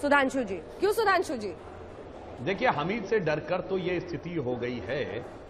सुधांशु जी, क्यों सुधांशु जी? देखिए, हमीद से डरकर तो ये स्थिति हो गई है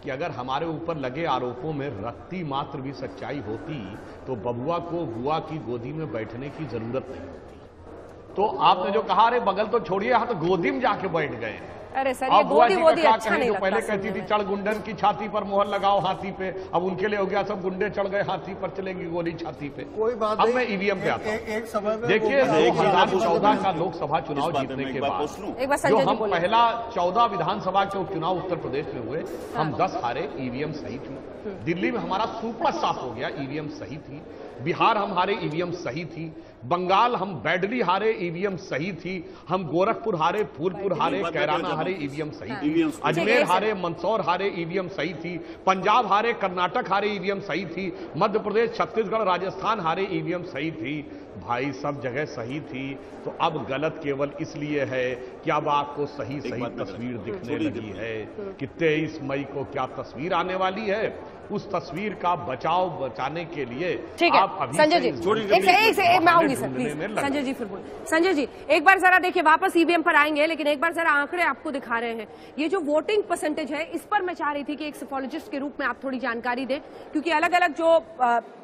कि अगर हमारे ऊपर लगे आरोपों में रत्ती मात्र भी सच्चाई होती तो बबुआ को बुआ की गोदी में बैठने की जरूरत नहीं होती। तो आपने जो कहा, अरे बगल तो छोड़िए, यहाँ तो गोदी में जाके बैठ गए हैं। अरे सर, ये गोदी वोदी अच्छा नहीं जो लगता। पहले कहती थी चढ़ गुंडन की छाती पर मोहर लगाओ हाथी पे, अब उनके लिए हो गया सब गुंडे चढ़ गए हाथी पर, चलेंगी गोली छाती पे। कोई बात अब नहीं। मैं ईवीएम पे आता हूं। एक समय में देखिए, 2014 का लोकसभा चुनाव जीतने के बाद जो हम पहला 14 विधानसभा के उपचुनाव उत्तर प्रदेश में हुए, हम 10 हारे, ईवीएम सही थी। दिल्ली में हमारा सुपर साफ हो गया, ईवीएम सही थी। बिहार हम हारे, ईवीएम सही थी। बंगाल हम बैडली हारे, ईवीएम सही थी। हम गोरखपुर हारे, फूलपुर हारे, कैराना हारे, ईवीएम सही थी। अजमेर हारे, मंदसौर हारे, ईवीएम सही थी। पंजाब हारे, कर्नाटक हारे, ईवीएम सही थी। मध्य प्रदेश, छत्तीसगढ़, राजस्थान हारे, ईवीएम सही थी। भाई, सब जगह सही थी। तो अब गलत केवल इसलिए है कि अब आपको सही तस्वीर दिखने लगी है कि 23 मई को क्या तस्वीर आने वाली है। उस तस्वीर का बचाने के लिए ठीक है आप अभी संजय जी, एक मैं आऊंगी सर, प्लीज संजय जी फिर बोल। संजय जी, एक बार जरा देखिए, वापस ईवीएम पर आएंगे, लेकिन एक बार जरा आंकड़े आपको दिखा रहे हैं। ये जो वोटिंग परसेंटेज है, इस पर मैं चाह रही थी कि एक सोफोलॉजिस्ट के रूप में आप थोड़ी जानकारी दें, क्योंकि अलग अलग जो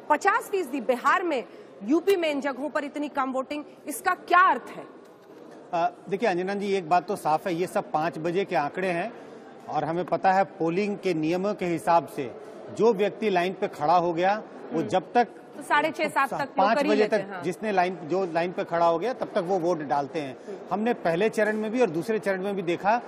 50% बिहार में, यूपी में इन जगहों पर इतनी कम वोटिंग, इसका क्या अर्थ है? देखिए अंजना जी, एक बात तो साफ है, ये सब 5 बजे के आंकड़े हैं और हमें पता है पोलिंग के नियमों के हिसाब से जो व्यक्ति लाइन पे खड़ा हो गया वो जब तक तो 6:30-7 तक 5 बजे तक जिसने जो लाइन पे खड़ा हो गया तब तक वो वोट डालते हैं। हमने पहले चरण में भी और दूसरे चरण में भी देखा,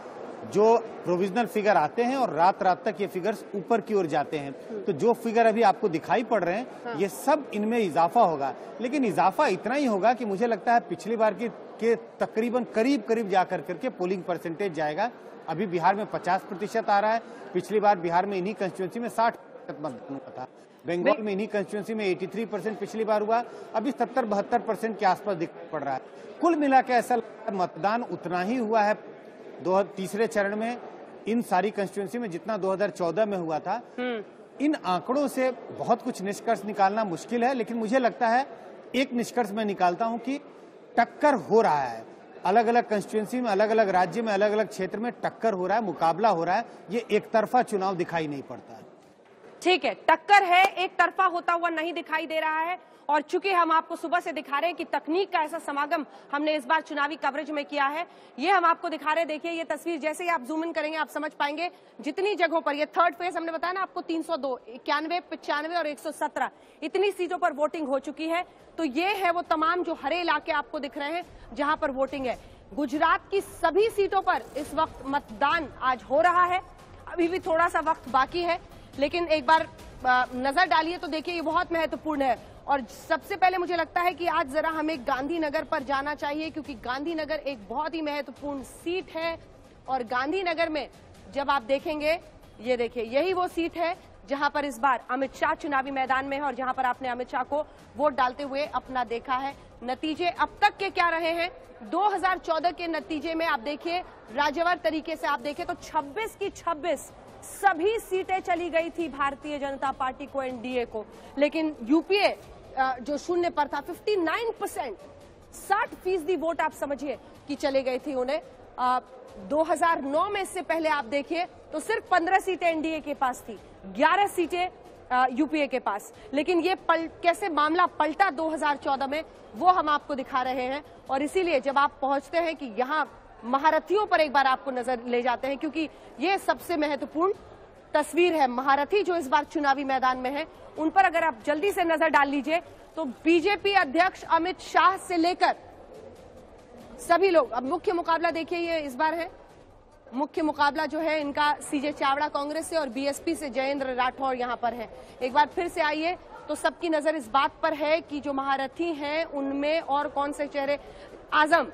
जो प्रोविजनल फिगर आते हैं और रात तक ये फिगर्स ऊपर की ओर जाते हैं। तो जो फिगर अभी आपको दिखाई पड़ रहे हैं, ये सब इनमें इजाफा होगा, लेकिन इजाफा इतना ही होगा कि मुझे लगता है पिछली बार के तकरीबन करीब जाकर करके पोलिंग परसेंटेज जाएगा। अभी बिहार में 50% आ रहा है। पिछली बार बिहार में इन्हीं कंस्टिट्यूंसी में 60% मतदान हुआ था। बंगाल में इन्हीं कंस्टिट्यूंसी में 83% पिछली बार हुआ। अभी 70-72% के आसपास दिख पड़ रहा है। कुल मिला के ऐसा मतदान उतना ही हुआ है तीसरे चरण में इन सारी कंस्टिट्यूंसी में जितना 2014 में हुआ था। इन आंकड़ों से बहुत कुछ निष्कर्ष निकालना मुश्किल है, लेकिन मुझे लगता है एक निष्कर्ष मैं निकालता हूं कि टक्कर हो रहा है। अलग अलग कंस्टिट्यूंसी में, अलग अलग राज्य में, अलग अलग क्षेत्र में टक्कर हो रहा है, मुकाबला हो रहा है। ये एक तरफा चुनाव दिखाई नहीं पड़ता है। ठीक है, टक्कर है, एक तरफा होता हुआ नहीं दिखाई दे रहा है। और चूंकि हम आपको सुबह से दिखा रहे हैं कि तकनीक का ऐसा समागम हमने इस बार चुनावी कवरेज में किया है, ये हम आपको दिखा रहे हैं। देखिए ये तस्वीर, जैसे ही आप जूम इन करेंगे आप समझ पाएंगे जितनी जगहों पर, ये थर्ड फेज हमने बताया ना आपको, 302, 91, 95 और 117 इतनी सीटों पर वोटिंग हो चुकी है। तो ये है वो तमाम जो हरे इलाके आपको दिख रहे हैं जहां पर वोटिंग है। गुजरात की सभी सीटों पर इस वक्त मतदान आज हो रहा है। अभी भी थोड़ा सा वक्त बाकी है, लेकिन एक बार नजर डालिए तो देखिए ये बहुत महत्वपूर्ण है। और सबसे पहले मुझे लगता है कि आज जरा हमें गांधीनगर पर जाना चाहिए, क्योंकि गांधीनगर एक बहुत ही महत्वपूर्ण सीट है। और गांधीनगर में जब आप देखेंगे, ये देखिए यही वो सीट है जहां पर इस बार अमित शाह चुनावी मैदान में है और जहां पर आपने अमित शाह को वोट डालते हुए अपना देखा है। नतीजे अब तक के क्या रहे हैं? 2014 के नतीजे में आप देखिए, राज्यवार तरीके से आप देखें तो 26 की 26 सभी सीटें चली गई थी भारतीय जनता पार्टी को, एनडीए को। लेकिन यूपीए जो शून्य पर था, 59%, 60% वोट आप समझिए कि चले गए थी उन्हें। 2009 में, इससे पहले आप देखिए तो सिर्फ 15 सीटें एनडीए के पास थी, 11 सीटें यूपीए के पास। लेकिन ये कैसे मामला पलटा 2014 में, वो हम आपको दिखा रहे हैं। और इसीलिए जब आप पहुंचते हैं कि यहां महारथियों पर एक बार आपको नजर ले जाते हैं, क्योंकि ये सबसे महत्वपूर्ण तस्वीर है। महारथी जो इस बार चुनावी मैदान में है, उन पर अगर आप जल्दी से नजर डाल लीजिए तो बीजेपी अध्यक्ष अमित शाह से लेकर सभी लोग। अब मुख्य मुकाबला देखिए, ये इस बार है मुख्य मुकाबला जो है इनका सीजे चावड़ा कांग्रेस से और बीएसपी से जयेंद्र राठौर यहां पर है। एक बार फिर से आइए तो सबकी नजर इस बात पर है कि जो महारथी हैं उनमें और कौन से चेहरे। आजम,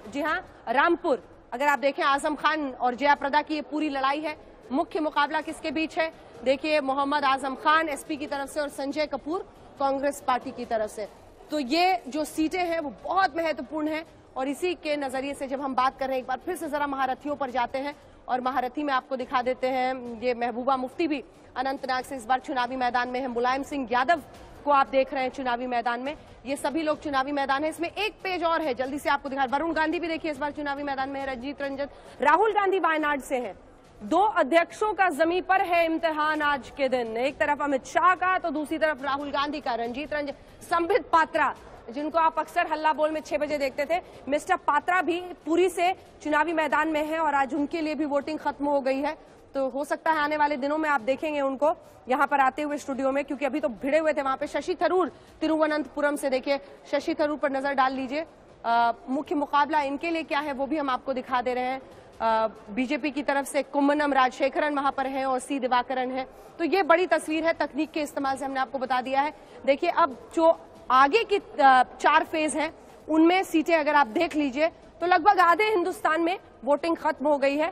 जी हां, रामपुर, अगर आप देखें आजम खान और जयाप्रदा की ये पूरी लड़ाई है। मुख्य मुकाबला किसके बीच है? देखिए, मोहम्मद आजम खान एसपी की तरफ से और संजय कपूर कांग्रेस पार्टी की तरफ से। तो ये जो सीटें हैं वो बहुत महत्वपूर्ण हैं। और इसी के नजरिए से जब हम बात कर रहे हैं, एक बार फिर से जरा महारथियों पर जाते हैं और महारथी में आपको दिखा देते हैं। ये महबूबा मुफ्ती भी अनंतनाग से इस बार चुनावी मैदान में है। मुलायम सिंह यादव को आप देख रहे हैं चुनावी मैदान में। ये सभी लोग चुनावी मैदान है। इसमें एक पेज और है, जल्दी से आपको दिखा। वरुण गांधी भी देखिए इस बार चुनावी मैदान में है, रंजीत रंजन, राहुल गांधी वायनाड से है। दो अध्यक्षों का जमीन पर है इम्तिहान आज के दिन, एक तरफ अमित शाह का तो दूसरी तरफ राहुल गांधी का। रंजीत रंजन, संबित पात्रा जिनको आप अक्सर हल्ला बोल में 6 बजे देखते थे, मिस्टर पात्रा भी पुरी से चुनावी मैदान में है और आज उनके लिए भी वोटिंग खत्म हो गई है। तो हो सकता है आने वाले दिनों में आप देखेंगे उनको यहां पर आते हुए स्टूडियो में, क्योंकि अभी तो भिड़े हुए थे वहां पे। शशि थरूर तिरुवनंतपुरम से, देखिए शशि थरूर पर नजर डाल लीजिए। मुख्य मुकाबला इनके लिए क्या है वो भी हम आपको दिखा दे रहे हैं। बीजेपी की तरफ से कुम्मनम राजशेखरन वहां पर है और सी दिवाकरन है। तो ये बड़ी तस्वीर है, तकनीक के इस्तेमाल से हमने आपको बता दिया है। देखिए अब जो आगे की 4 फेज हैं उनमें सीटें अगर आप देख लीजिए तो लगभग आधे हिंदुस्तान में वोटिंग खत्म हो गई है